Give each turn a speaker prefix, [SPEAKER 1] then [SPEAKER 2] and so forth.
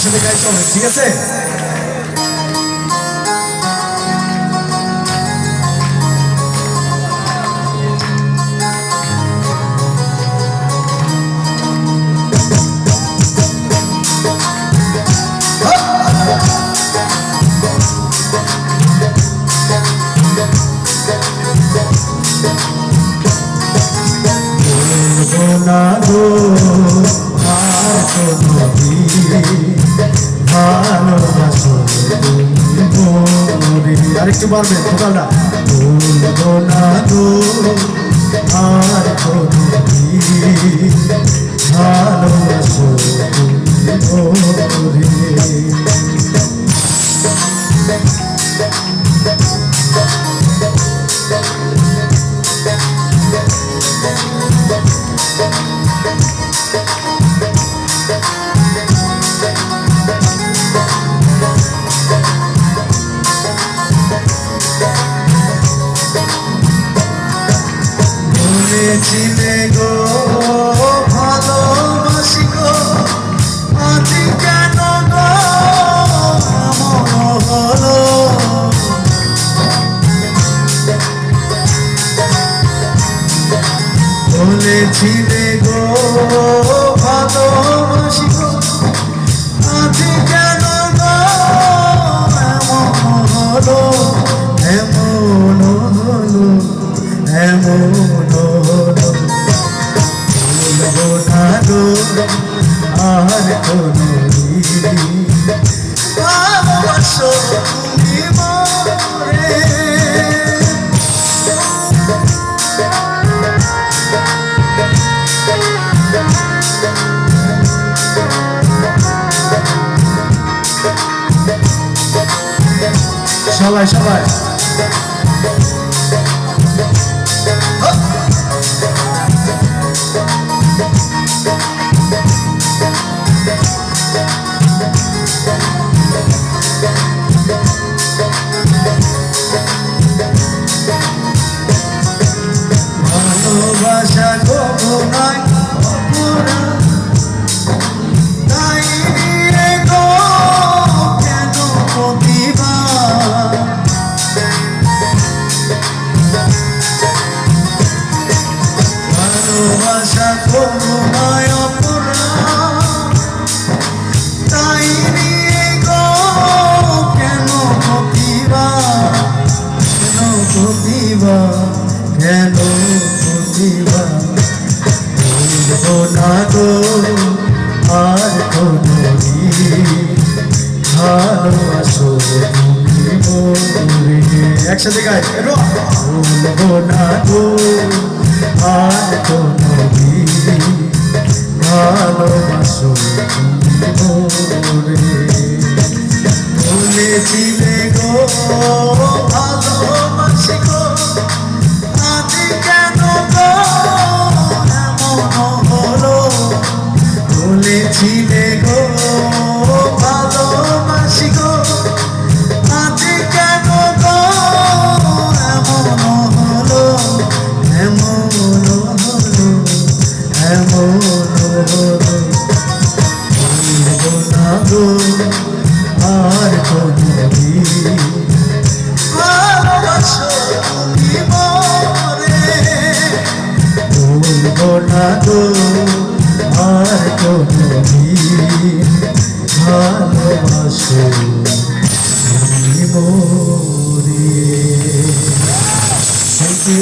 [SPEAKER 1] একসাথে গাইতে হবে, ঠিক আছে? আরেকটু পারবেন ভোকালটা বলবো না গো আর ভালোবাসো তুমি বলেছিলে গো ভালোবাসি গো আজ কেন গো এমন হলো বলেছিলে গো ভালোবাসি গো আজ কেন গো এমন হলো এমন হলো এমন আর কোনদিন ভালোবাসো তুমি মোরে সবাই সবাই ভালোবাসা গো নয় অপরাধ তাই রে গো কেন প্রতিবাদ ভালোবাসা গো নয় অপরাধ তাই রে গো কেন প্রতিবাদ কেন বলবো না গো আর কোনদিন ভালোবাসো তুমি মোরে একসাথে গাই বলবো না গো আর কোনদিন ভালোবাসো তুমি মোরে বলেছিলে গো ভালোবাসি গো আজ কেন গো এমন হলো বলেছিলে গো ভালোবাসি গো আজ কেন গো এমন হলো এমন হলো এমন হলো বলবো না গো আর কোনদিন ভালোবাসো তুমি মোরে বলবো না গো আর কোনদিন ভালোবাসো